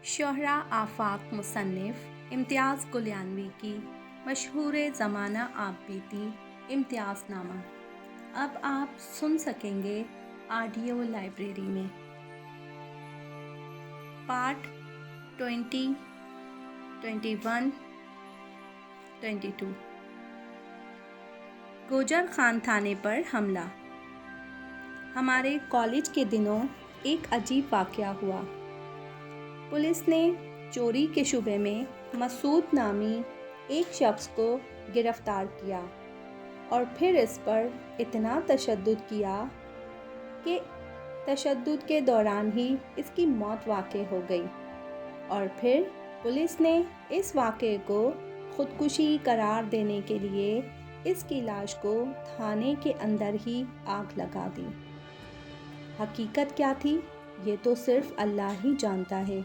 شہرہ آفاق مصنف امتیاز کلیانوی کی مشہور زمانہ آپ بیتی امتیاز نامہ اب آپ سن سکیں گے آڈیو لائبریری میں۔ پارٹ 20، 21، 22۔ گوجر خان تھانے پر حملہ۔ ہمارے کالج کے دنوں ایک عجیب واقعہ ہوا۔ پولیس نے چوری کے شبے میں مسعود نامی ایک شخص کو گرفتار کیا اور پھر اس پر اتنا تشدد کیا کہ تشدد کے دوران ہی اس کی موت واقع ہو گئی، اور پھر پولیس نے اس واقعے کو خودکشی قرار دینے کے لیے اس کی لاش کو تھانے کے اندر ہی آگ لگا دی۔ حقیقت کیا تھی یہ تو صرف اللہ ہی جانتا ہے،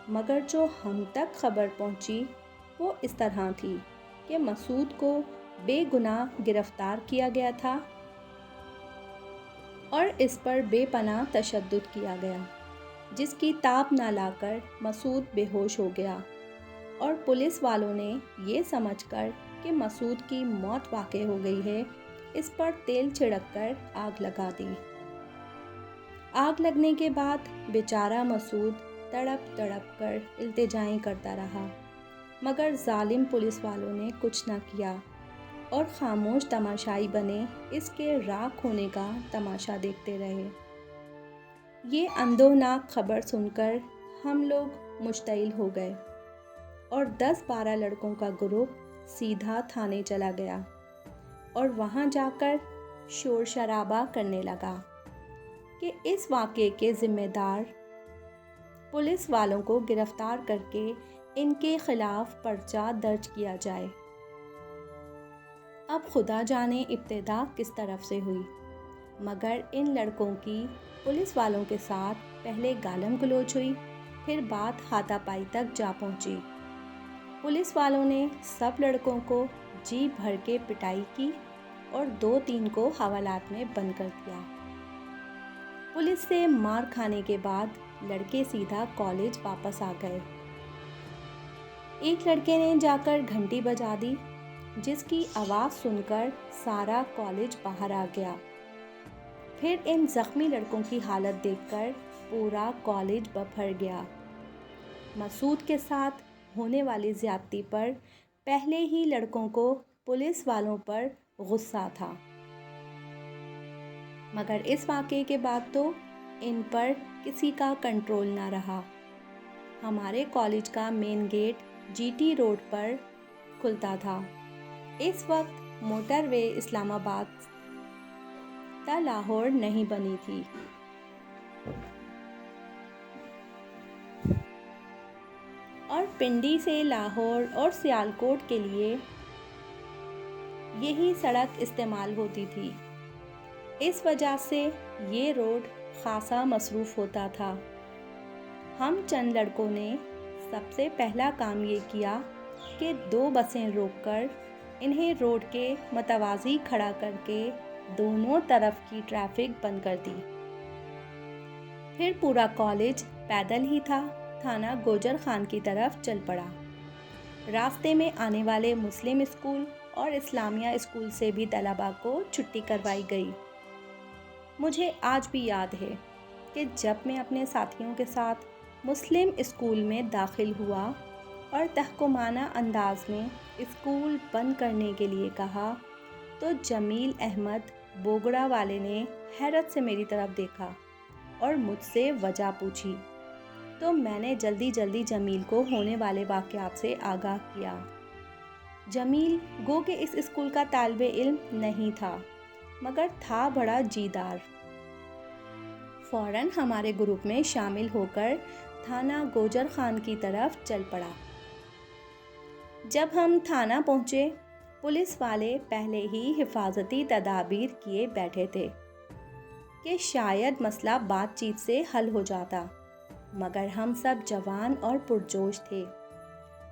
مگر جو ہم تک خبر پہنچی وہ اس طرح تھی کہ مسعود کو بے گناہ گرفتار کیا گیا تھا اور اس پر بے پناہ تشدد کیا گیا، جس کی تاب نہ لا کر مسعود بے ہوش ہو گیا، اور پولیس والوں نے یہ سمجھ کر کہ مسعود کی موت واقع ہو گئی ہے اس پر تیل چھڑک کر آگ لگا دی۔ آگ لگنے کے بعد بیچارہ مسعود تڑپ تڑپ کر التجائیں کرتا رہا، مگر ظالم پولیس والوں نے کچھ نہ کیا اور خاموش تماشائی بنے اس کے راکھ ہونے کا تماشا دیکھتے رہے۔ یہ اندوہناک خبر سن کر ہم لوگ مشتعل ہو گئے اور 10-12 لڑکوں کا گروپ سیدھا تھانے چلا گیا اور وہاں جا کر شور شرابہ کرنے لگا کہ اس واقعے کے ذمہ دار پولیس والوں کو گرفتار کر کے ان کے خلاف پرچہ درج کیا جائے۔ اب خدا جانے ابتدا کس طرف سے ہوئی، مگر ان لڑکوں کی پولیس والوں کے ساتھ پہلے گالم گلوچ ہوئی، پھر بات ہاتھا پائی تک جا پہنچی۔ پولیس والوں نے سب لڑکوں کو جی بھر کے پٹائی کی اور 2-3 کو حوالات میں بند کر دیا۔ پولیس سے مار کھانے کے بعد لڑکے سیدھا کالج واپس آ گئے۔ ایک لڑکے نے جا کر گھنٹی بجا دی، جس کی آواز سن کر سارا کالج باہر آ گیا۔ پھر ان زخمی لڑکوں کی حالت دیکھ کر پورا کالج ببھر گیا۔ مسعود کے ساتھ ہونے والی زیادتی پر پہلے ہی لڑکوں کو پولیس والوں پر غصہ تھا، مگر اس واقعے کے بعد تو ان پر کسی کا کنٹرول نہ رہا۔ ہمارے کالج کا مین گیٹ جی ٹی روڈ پر کھلتا تھا۔ اس وقت موٹر وے اسلام آباد تا لاہور نہیں بنی تھی، اور پنڈی سے لاہور اور سیالکوٹ کے لیے یہی سڑک استعمال ہوتی تھی۔ اس وجہ سے یہ روڈ خاصا مصروف ہوتا تھا۔ ہم چند لڑکوں نے سب سے پہلا کام یہ کیا کہ 2 بسیں روک کر انہیں روڈ کے متوازی کھڑا کر کے دونوں طرف کی ٹریفک بند کر دی۔ پھر پورا کالج پیدل ہی تھا تھانہ گوجر خان کی طرف چل پڑا۔ راستے میں آنے والے مسلم اسکول اور اسلامیہ اسکول سے بھی طلباء کو چھٹی کروائی گئی۔ مجھے آج بھی یاد ہے کہ جب میں اپنے ساتھیوں کے ساتھ مسلم اسکول میں داخل ہوا اور تحکمانہ انداز میں اسکول بند کرنے کے لیے کہا تو جمیل احمد بوگڑہ والے نے حیرت سے میری طرف دیکھا اور مجھ سے وجہ پوچھی، تو میں نے جلدی جمیل کو ہونے والے واقعات سے آگاہ کیا۔ جمیل گو کہ اس اسکول کا طالب علم نہیں تھا، مگر تھا بڑا جیدار۔ فوراً ہمارے گروپ میں شامل ہو کر تھانہ گوجر خان کی طرف چل پڑا۔ جب ہم تھانہ پہنچے، پولیس والے پہلے ہی حفاظتی تدابیر کیے بیٹھے تھے کہ شاید مسئلہ بات چیت سے حل ہو جاتا، مگر ہم سب جوان اور پرجوش تھے۔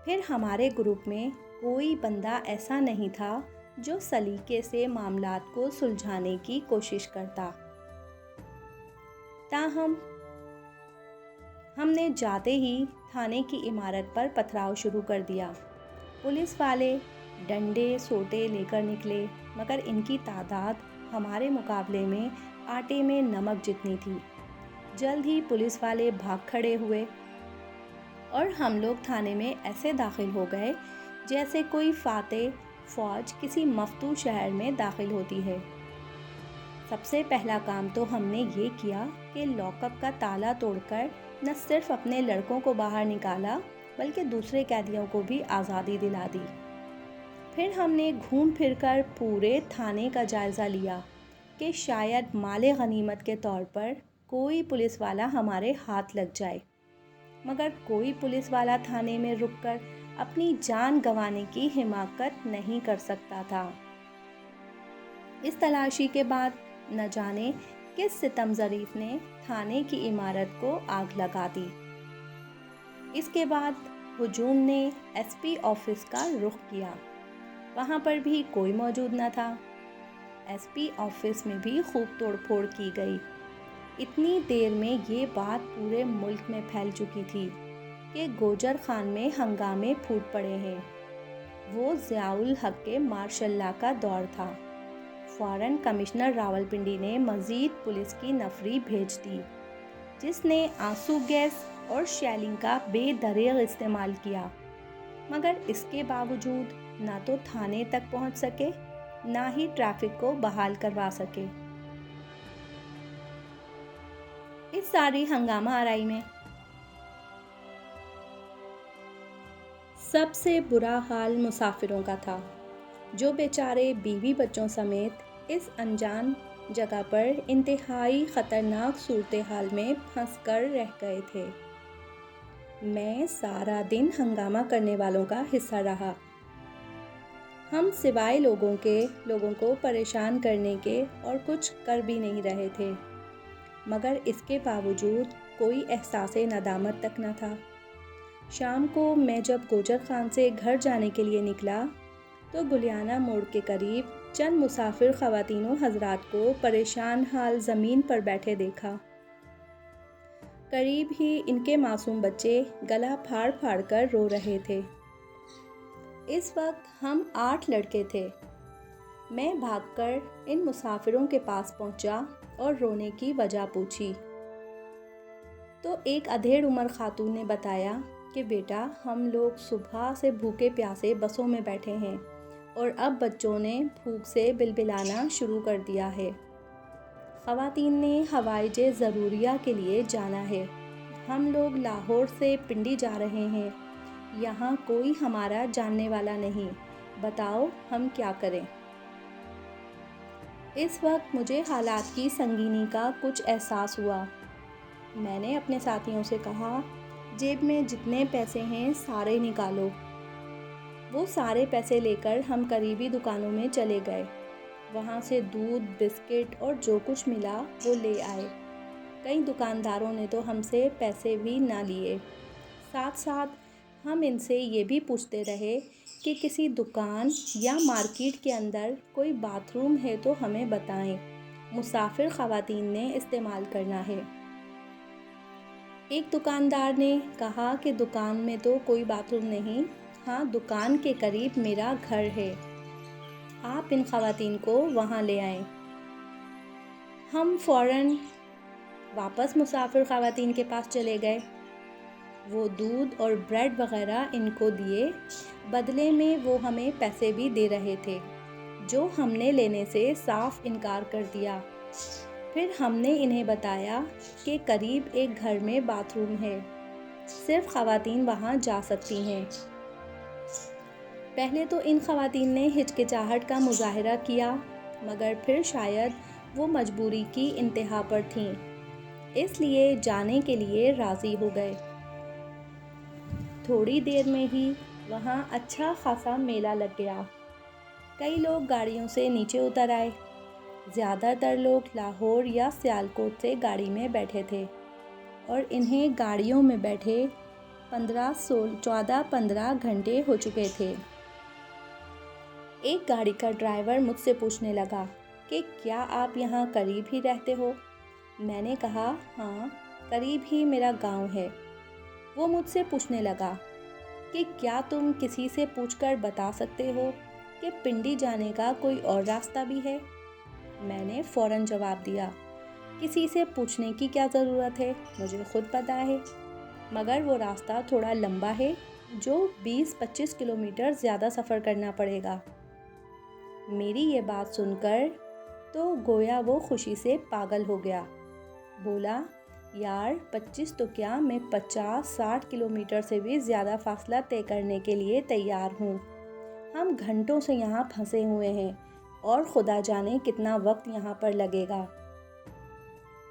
پھر ہمارے گروپ میں کوئی بندہ ایسا نہیں تھا جو سلیقے سے معاملات کو سلجھانے کی کوشش کرتا۔ تاہم ہم نے جاتے ہی تھانے کی عمارت پر پتھراؤ شروع کر دیا۔ پولیس والے ڈنڈے سوٹے لے کر نکلے، مگر ان کی تعداد ہمارے مقابلے میں آٹے میں نمک جتنی تھی۔ جلد ہی پولیس والے بھاگ کھڑے ہوئے اور ہم لوگ تھانے میں ایسے داخل ہو گئے جیسے کوئی فاتح فوج کسی مفتوح شہر میں داخل ہوتی ہے۔ سب سے پہلا کام تو ہم نے یہ کیا کہ لاک اپ کا تالا توڑ کر نہ صرف اپنے لڑکوں کو باہر نکالا بلکہ دوسرے قیدیوں کو بھی آزادی دلا دی۔ پھر ہم نے گھوم پھر کر پورے تھانے کا جائزہ لیا کہ شاید مال غنیمت کے طور پر کوئی پولیس والا ہمارے ہاتھ لگ جائے، مگر کوئی پولیس والا تھانے میں رک کر اپنی جان گنوانے کی حماقت نہیں کر سکتا تھا۔ اس تلاشی کے بعد نہ جانے کس ستم ظریف نے تھانے کی عمارت کو آگ لگا دی۔ اس کے بعد ہجوم نے ایس پی آفس کا رخ کیا، وہاں پر بھی کوئی موجود نہ تھا۔ ایس پی آفس میں بھی خوب توڑ پھوڑ کی گئی۔ اتنی دیر میں یہ بات پورے ملک میں پھیل چکی تھی کہ گوجر خان میں ہنگامے پھوٹ پڑے ہیں۔ وہ ضیاء الحق کے مارشل لا کا دور تھا۔ فوراً کمشنر راولپنڈی نے مزید پولیس کی نفری بھیج دی، جس نے آنسو گیس اور شیلنگ کا بے دریغ استعمال کیا، مگر اس کے باوجود نہ تو تھانے تک پہنچ سکے نہ ہی ٹریفک کو بحال کروا سکے۔ اس ساری ہنگامہ آرائی میں سب سے برا حال مسافروں کا تھا، جو بیچارے بیوی بچوں سمیت اس انجان جگہ پر انتہائی خطرناک صورتحال میں پھنس کر رہ گئے تھے۔ میں سارا دن ہنگامہ کرنے والوں کا حصہ رہا۔ ہم سوائے لوگوں کو پریشان کرنے کے اور کچھ کر بھی نہیں رہے تھے، مگر اس کے باوجود کوئی احساس ندامت تک نہ تھا۔ شام کو میں جب گوجر خان سے گھر جانے کے لیے نکلا تو گلیانہ موڑ کے قریب چند مسافر خواتین و حضرات کو پریشان حال زمین پر بیٹھے دیکھا۔ قریب ہی ان کے معصوم بچے گلا پھاڑ پھاڑ کر رو رہے تھے۔ اس وقت ہم 8 لڑکے تھے۔ میں بھاگ کر ان مسافروں کے پاس پہنچا اور رونے کی وجہ پوچھی تو ایک ادھیڑ عمر خاتون نے بتایا کہ بیٹا، ہم لوگ صبح سے بھوکے پیاسے بسوں میں بیٹھے ہیں اور اب بچوں نے بھوک سے بلبلانا شروع کر دیا ہے۔ خواتین نے حوائج ضروریہ کے لیے جانا ہے۔ ہم لوگ لاہور سے پنڈی جا رہے ہیں، یہاں کوئی ہمارا جاننے والا نہیں، بتاؤ ہم کیا کریں؟ اس وقت مجھے حالات کی سنگینی کا کچھ احساس ہوا۔ میں نے اپنے ساتھیوں سے کہا، جیب میں جتنے پیسے ہیں سارے نکالو۔ وہ سارے پیسے لے کر ہم قریبی دکانوں میں چلے گئے، وہاں سے دودھ، بسکٹ اور جو کچھ ملا وہ لے آئے۔ کئی دکانداروں نے تو ہم سے پیسے بھی نہ لیے۔ ساتھ ساتھ ہم ان سے یہ بھی پوچھتے رہے کہ کسی دکان یا مارکیٹ کے اندر کوئی باتھ روم ہے تو ہمیں بتائیں، مسافر خواتین نے استعمال کرنا ہے۔ ایک دکاندار نے کہا کہ دکان میں تو کوئی باتھ روم نہیں، ہاں دکان کے قریب میرا گھر ہے، آپ ان خواتین کو وہاں لے آئیں۔ ہم فوراً واپس مسافر خواتین کے پاس چلے گئے۔ وہ دودھ اور بریڈ وغیرہ ان کو دیے، بدلے میں وہ ہمیں پیسے بھی دے رہے تھے، جو ہم نے لینے سے صاف انکار کر دیا۔ پھر ہم نے انہیں بتایا کہ قریب ایک گھر میں باتھ روم ہے، صرف خواتین وہاں جا سکتی ہیں۔ پہلے تو ان خواتین نے ہچکچاہٹ کا مظاہرہ کیا، مگر پھر شاید وہ مجبوری کی انتہا پر تھیں، اس لیے جانے کے لیے راضی ہو گئے۔ تھوڑی دیر میں ہی وہاں اچھا خاصا میلہ لگ گیا۔ کئی لوگ گاڑیوں سے نیچے اتر آئے۔ زیادہ تر لوگ لاہور یا سیالکوٹ سے گاڑی میں بیٹھے تھے اور انہیں گاڑیوں میں بیٹھے 14-15 گھنٹے ہو چکے تھے۔ ایک گاڑی کا ڈرائیور مجھ سے پوچھنے لگا کہ کیا آپ یہاں قریب ہی رہتے ہو؟ میں نے کہا ہاں، قریب ہی میرا گاؤں ہے۔ وہ مجھ سے پوچھنے لگا کہ کیا تم کسی سے پوچھ کر بتا سکتے ہو کہ پنڈی جانے کا کوئی اور راستہ بھی ہے؟ میں نے فوراً جواب دیا، کسی سے پوچھنے کی کیا ضرورت ہے، مجھے خود پتہ ہے، مگر وہ راستہ تھوڑا لمبا ہے جو 20-25 کلومیٹر زیادہ سفر کرنا پڑے گا۔ میری یہ بات سن کر تو گویا وہ خوشی سے پاگل ہو گیا۔ بولا، یار 25 تو کیا، میں 50-60 کلومیٹر سے بھی زیادہ فاصلہ طے کرنے کے لیے تیار ہوں۔ ہم گھنٹوں سے یہاں پھنسے ہوئے ہیں اور خدا جانے کتنا وقت یہاں پر لگے گا۔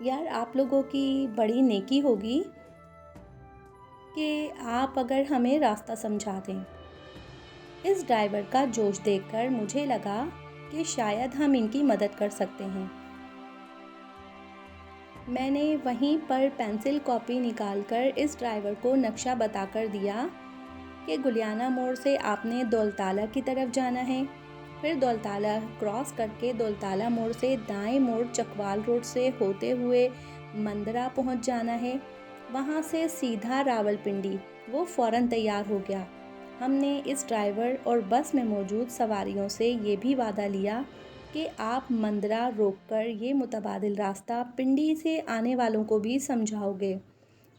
یار آپ لوگوں کی بڑی نیکی ہوگی کہ آپ اگر ہمیں راستہ سمجھا دیں۔ اس ڈرائیور کا جوش دیکھ کر مجھے لگا کہ شاید ہم ان کی مدد کر سکتے ہیں۔ میں نے وہیں پر پینسل کاپی نکال کر اس ڈرائیور کو نقشہ بتا کر دیا کہ گلیانہ موڑ سے آپ نے دولتالہ کی طرف جانا ہے، پھر دولتالہ کراس کر کے دولتالہ موڑ سے دائیں موڑ چکوال روڈ سے ہوتے ہوئے مندرہ پہنچ جانا ہے، وہاں سے سیدھا راولپنڈی۔ وہ فوراً تیار ہو گیا۔ ہم نے اس ڈرائیور اور بس میں موجود سواریوں سے یہ بھی وعدہ لیا کہ آپ مندرہ روک کر یہ متبادل راستہ پنڈی سے آنے والوں کو بھی سمجھاؤ گے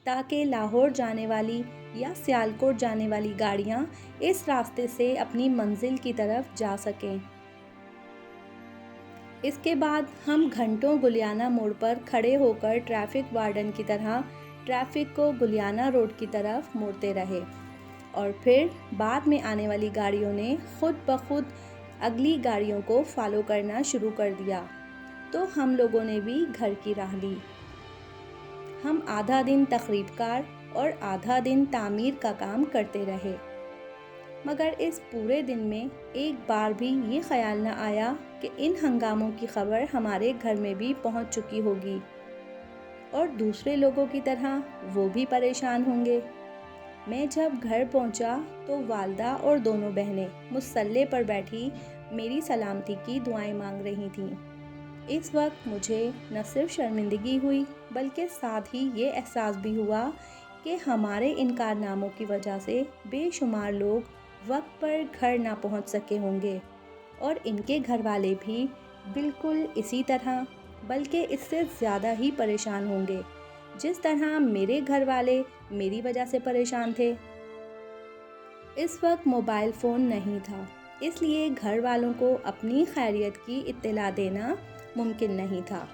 تاکہ لاہور جانے والی یا سیالکوٹ جانے والی گاڑیاں اس راستے سے اپنی منزل کی طرف جا سکیں۔ اس کے بعد ہم گھنٹوں گلیانہ موڑ پر کھڑے ہو کر ٹریفک وارڈن کی طرح ٹریفک کو گلیانہ روڈ کی طرف موڑتے رہے، اور پھر بعد میں آنے والی گاڑیوں نے خود بخود اگلی گاڑیوں کو فالو کرنا شروع کر دیا، تو ہم لوگوں نے بھی گھر کی راہ لی۔ ہم آدھا دن تقریب کار اور آدھا دن تعمیر کا کام کرتے رہے، مگر اس پورے دن میں ایک بار بھی یہ خیال نہ آیا کہ ان ہنگاموں کی خبر ہمارے گھر میں بھی پہنچ چکی ہوگی اور دوسرے لوگوں کی طرح وہ بھی پریشان ہوں گے۔ میں جب گھر پہنچا تو والدہ اور دونوں بہنیں مصلے پر بیٹھی میری سلامتی کی دعائیں مانگ رہی تھیں۔ اس وقت مجھے نہ صرف شرمندگی ہوئی بلکہ ساتھ ہی یہ احساس بھی ہوا کہ ہمارے ان کارناموں کی وجہ سے بے شمار لوگ وقت پر گھر نہ پہنچ سکے ہوں گے، اور ان کے گھر والے بھی بالکل اسی طرح بلکہ اس سے زیادہ ہی پریشان ہوں گے جس طرح میرے گھر والے میری وجہ سے پریشان تھے۔ اس وقت موبائل فون نہیں تھا، اس لیے گھر والوں کو اپنی خیریت کی اطلاع دینا ممکن نہیں تھا۔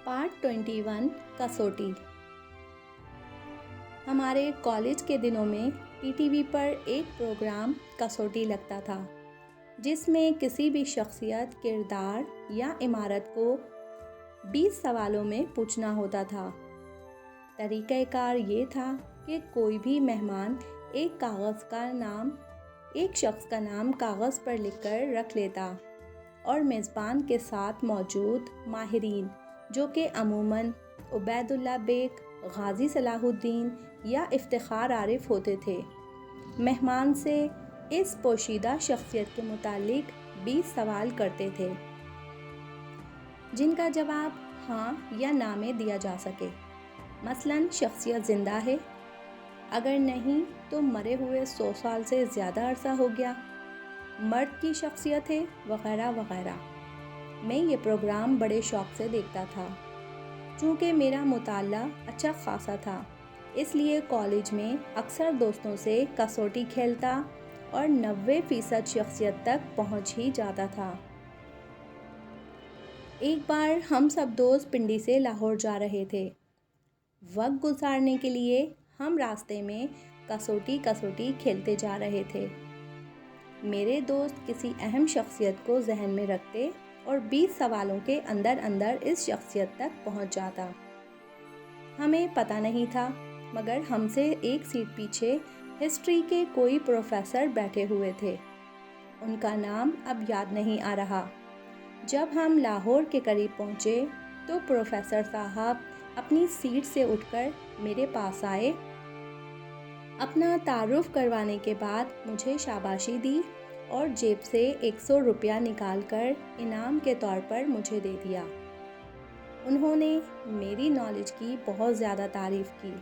پارٹ 21 کسوٹی۔ ہمارے کالج کے دنوں میں پی ٹی وی پر ایک پروگرام کسوٹی لگتا تھا جس میں کسی بھی شخصیت، کردار یا عمارت کو 20 سوالوں میں پوچھنا ہوتا تھا۔ طریقہ کار یہ تھا کہ کوئی بھی مہمان ایک شخص کا نام کاغذ پر لکھ کر رکھ لیتا، اور میزبان کے ساتھ موجود ماہرین جو کہ عموماً عبید اللہ بیگ، غازی صلاح الدین یا افتخار عارف ہوتے تھے، مہمان سے اس پوشیدہ شخصیت کے متعلق 20 سوال کرتے تھے جن کا جواب ہاں یا نہ میں دیا جا سکے۔ مثلاً شخصیت زندہ ہے؟ اگر نہیں تو مرے ہوئے 100 سال سے زیادہ عرصہ ہو گیا۔ مرد کی شخصیت ہے؟ وغیرہ وغیرہ۔ میں یہ پروگرام بڑے شوق سے دیکھتا تھا۔ چونکہ میرا مطالعہ اچھا خاصا تھا، اس لیے کالج میں اکثر دوستوں سے کسوٹی کھیلتا اور 90% شخصیت تک پہنچ ہی جاتا تھا۔ ایک بار ہم سب دوست پنڈی سے لاہور جا رہے تھے۔ وقت گزارنے کے لیے ہم راستے میں کسوٹی کھیلتے جا رہے تھے۔ میرے دوست کسی اہم شخصیت کو ذہن میں رکھتے اور 20 سوالوں کے اندر اس شخصیت تک پہنچ جاتا۔ ہمیں پتہ نہیں تھا، مگر ہم سے ایک سیٹ پیچھے ہسٹری کے کوئی پروفیسر بیٹھے ہوئے تھے۔ ان کا نام اب یاد نہیں آ رہا۔ جب ہم لاہور کے قریب پہنچے تو پروفیسر صاحب اپنی سیٹ سے اٹھ کر میرے پاس آئے، اپنا تعارف کروانے کے بعد مجھے شاباشی دی اور جیب سے 100 روپیہ نکال کر انعام کے طور پر مجھے دے دیا۔ انہوں نے میری نالج کی بہت زیادہ تعریف کی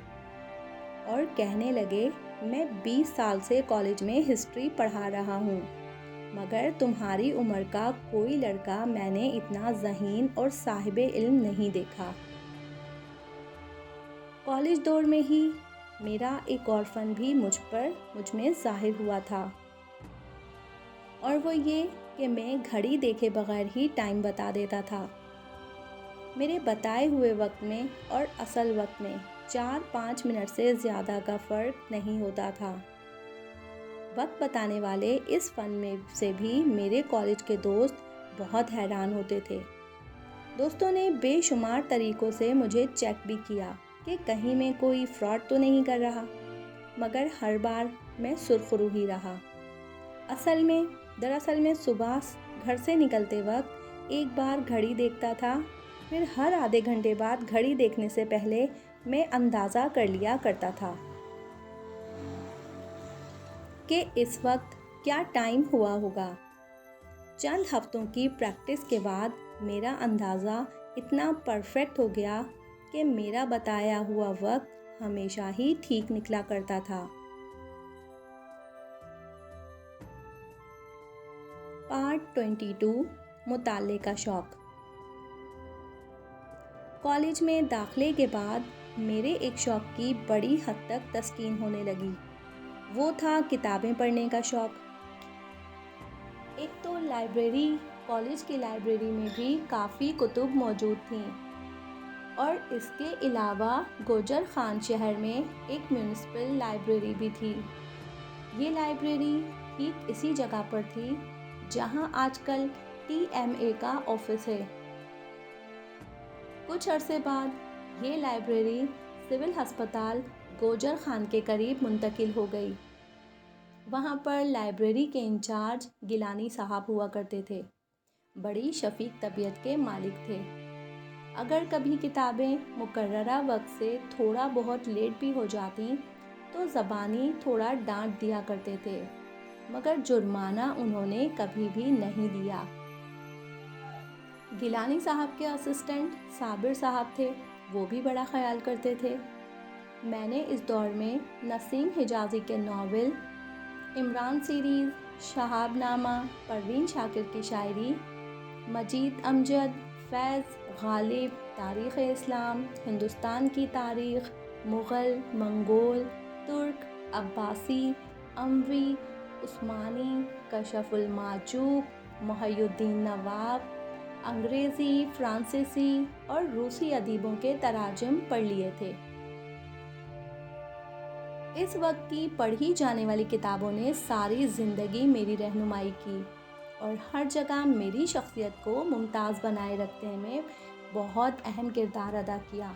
اور کہنے لگے میں 20 سال سے کالج میں ہسٹری پڑھا رہا ہوں، مگر تمہاری عمر کا کوئی لڑکا میں نے اتنا ذہین اور صاحب علم نہیں دیکھا۔ کالج دور میں ہی میرا ایک اور فن بھی مجھ میں ظاہر ہوا تھا، اور وہ یہ کہ میں گھڑی دیکھے بغیر ہی ٹائم بتا دیتا تھا۔ میرے بتائے ہوئے وقت میں اور اصل وقت میں 4-5 منٹ سے زیادہ کا فرق نہیں ہوتا تھا۔ وقت بتانے والے اس فن میں سے بھی میرے کالج کے دوست بہت حیران ہوتے تھے۔ دوستوں نے بے شمار طریقوں سے مجھے چیک بھی کیا کہ کہیں میں کوئی فراڈ تو نہیں کر رہا، مگر ہر بار میں سرخرو ہی رہا۔ دراصل میں صبح گھر سے نکلتے وقت ایک بار گھڑی دیکھتا تھا، پھر ہر آدھے گھنٹے بعد گھڑی دیکھنے سے پہلے میں اندازہ کر لیا کرتا تھا کہ اس وقت کیا ٹائم ہوا ہوگا۔ چند ہفتوں کی پریکٹس کے بعد میرا اندازہ اتنا پرفیکٹ ہو گیا کہ میرا بتایا ہوا وقت ہمیشہ ہی ٹھیک نکلا کرتا تھا۔ پارٹ 22 مطالعے کا شوق۔ کالج میں داخلے کے بعد میرے ایک شوق کی بڑی حد تک تسکین ہونے لگی، وہ تھا کتابیں پڑھنے کا شوق۔ ایک تو کالج کی لائبریری میں بھی کافی کتب موجود تھیں، اور اس کے علاوہ گوجر خان شہر میں ایک میونسپل لائبریری بھی تھی۔ یہ لائبریری ٹھیک اسی جگہ پر تھی جہاں آج کل TMA کا آفس ہے۔ کچھ عرصے بعد یہ لائبریری سول ہسپتال گوجر خان کے قریب منتقل ہو گئی۔ وہاں پر لائبریری کے انچارج گیلانی صاحب ہوا کرتے تھے، بڑی شفیق طبیعت کے مالک تھے۔ اگر کبھی کتابیں مقررہ وقت سے تھوڑا بہت لیٹ بھی ہو جاتی تو زبانی تھوڑا ڈانٹ دیا کرتے تھے، مگر جرمانہ انہوں نے کبھی بھی نہیں دیا۔ گیلانی صاحب کے اسسٹنٹ صابر صاحب تھے، وہ بھی بڑا خیال کرتے تھے۔ میں نے اس دور میں نسیم حجازی کے ناول، عمران سیریز، شہاب نامہ، پروین شاکر کی شاعری، مجید امجد، فیض، غالب، تاریخ اسلام، ہندوستان کی تاریخ، مغل، منگول، ترک، عباسی، اموی، عثمانی، کشف المعجوب، محی الدین نواب، انگریزی، فرانسیسی اور روسی ادیبوں کے تراجم پڑھ لیے تھے۔ اس وقت کی پڑھی جانے والی کتابوں نے ساری زندگی میری رہنمائی کی اور ہر جگہ میری شخصیت کو ممتاز بنائے رکھنے میں بہت اہم کردار ادا کیا۔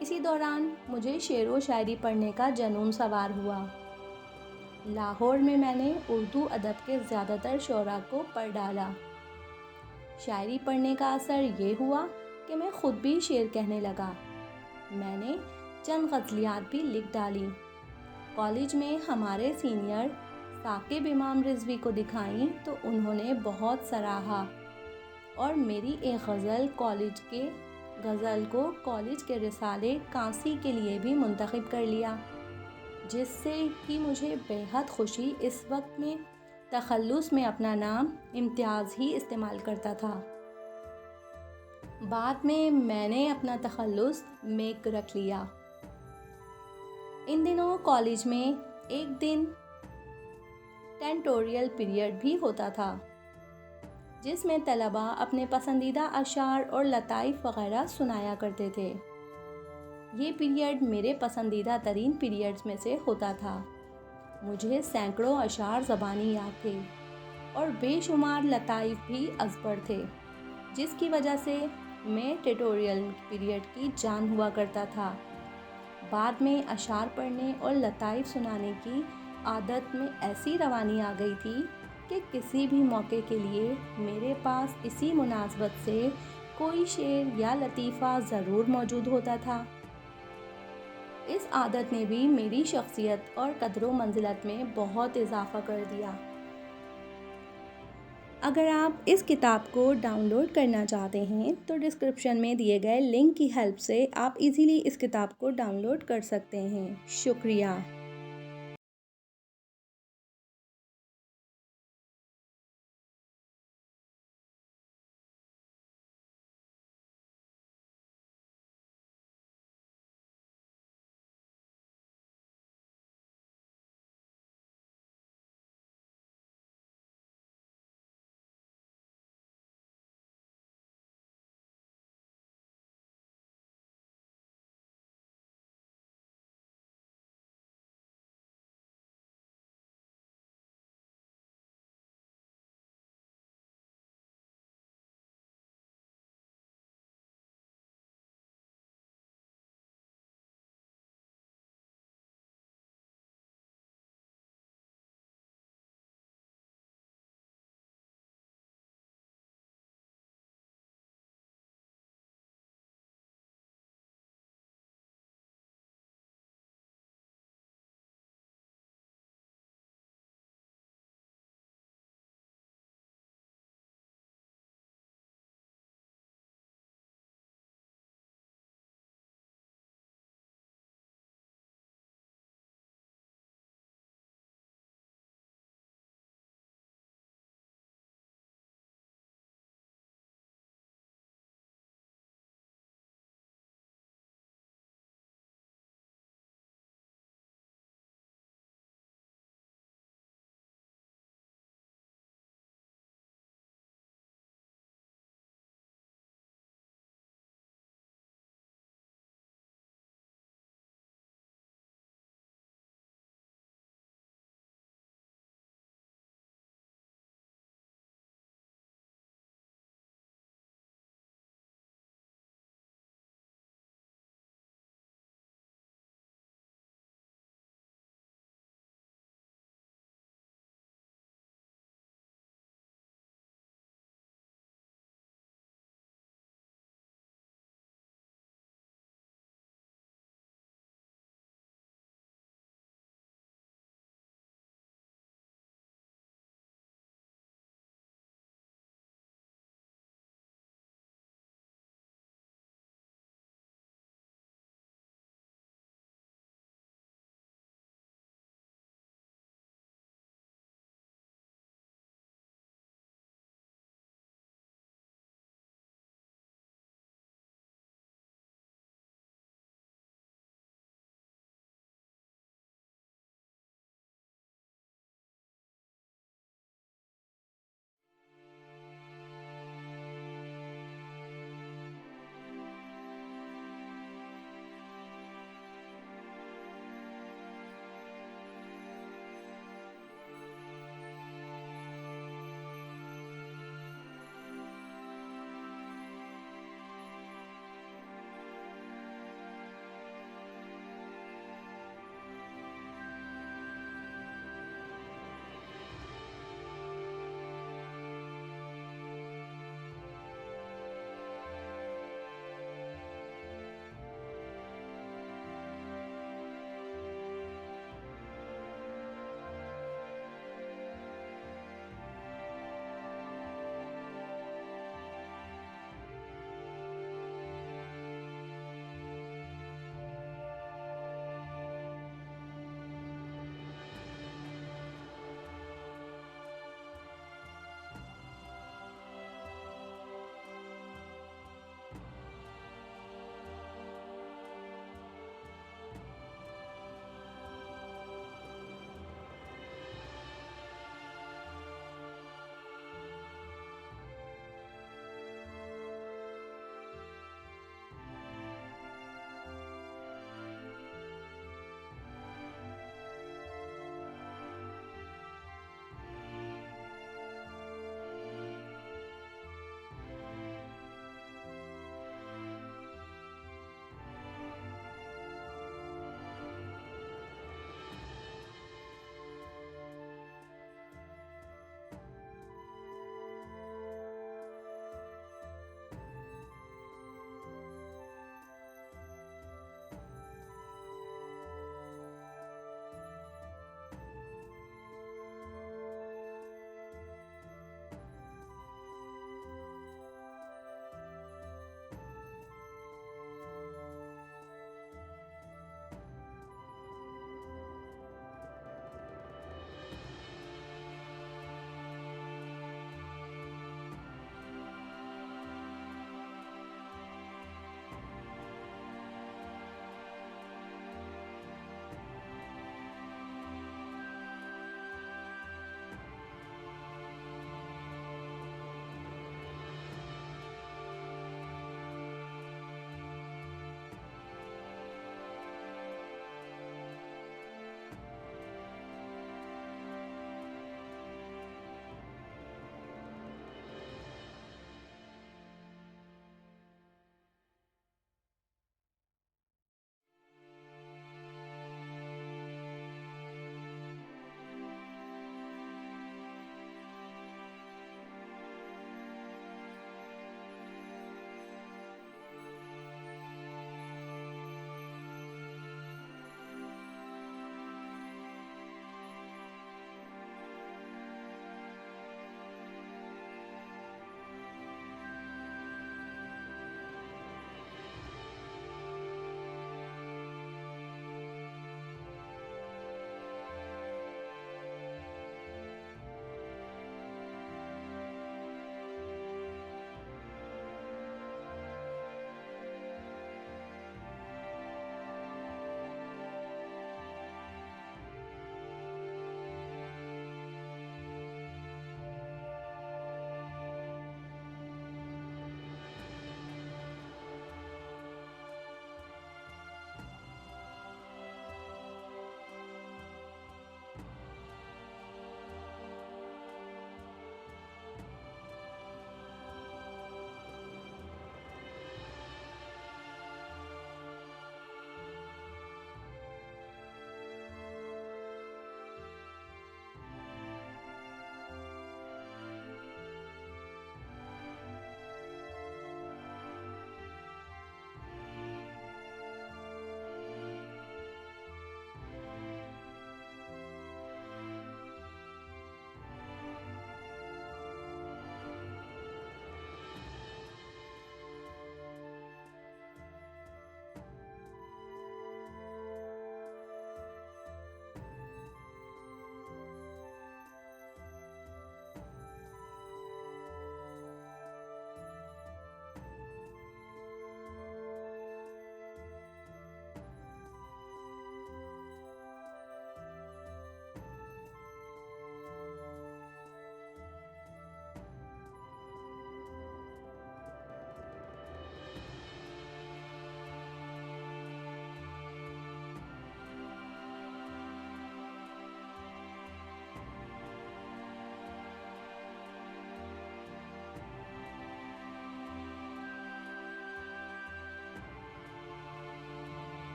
اسی دوران مجھے شعر و شاعری پڑھنے کا جنون سوار ہوا۔ لاہور میں نے اردو ادب کے زیادہ تر شعراء کو پڑھ ڈالا۔ شاعری پڑھنے کا اثر یہ ہوا کہ میں خود بھی شعر کہنے لگا۔ میں نے چند غزلیات بھی لکھ ڈالیں۔ کالج میں ہمارے سینئر ثاقب امام رضوی کو دکھائیں تو انہوں نے بہت سراہا، اور میری ایک غزل کو کالج کے رسالے کانسی کے لیے بھی منتخب کر لیا، جس سے کہ مجھے بے حد خوشی۔ اس وقت میں تخلص میں اپنا نام امتیاز ہی استعمال کرتا تھا۔ بعد میں نے اپنا تخلص میک رکھ لیا۔ ان دنوں کالج میں ایک دن ٹینٹوریل پیریڈ بھی ہوتا تھا، جس میں طلباء اپنے پسندیدہ اشعار اور لطائف وغیرہ سنایا کرتے تھے۔ یہ پیریڈ میرے پسندیدہ ترین پیریڈز میں سے ہوتا تھا۔ مجھے سینکڑوں اشعار زبانی یاد تھے اور بے شمار لطائف بھی ازبر تھے، جس کی وجہ سے میں ٹیٹوریل پیریڈ کی جان ہوا کرتا تھا۔ بعد میں اشعار پڑھنے اور لطائف سنانے کی عادت میں ایسی روانی آ گئی تھی کہ کسی بھی موقع کے لیے میرے پاس اسی مناسبت سے کوئی شعر یا لطیفہ ضرور موجود ہوتا تھا۔ اس عادت نے بھی میری شخصیت اور قدر و منزلت میں بہت اضافہ کر دیا۔ اگر آپ اس کتاب کو ڈاؤن لوڈ کرنا چاہتے ہیں تو ڈسکرپشن میں دیے گئے لنک کی ہیلپ سے آپ ایزیلی اس کتاب کو ڈاؤن لوڈ کر سکتے ہیں۔ شکریہ۔